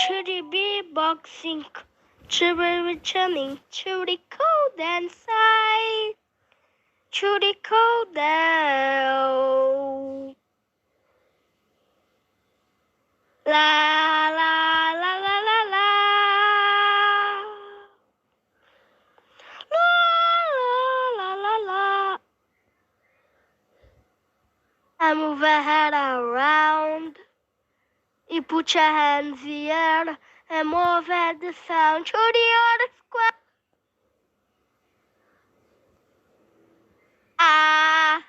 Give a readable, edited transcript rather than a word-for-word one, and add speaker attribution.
Speaker 1: Chitty beatboxing, chitty chumming, chitty cold and sigh, chitty cold down. La la la la la la. La la la la la. And move your head around. You put your hands in the air and move at the sound to the other square. Ah.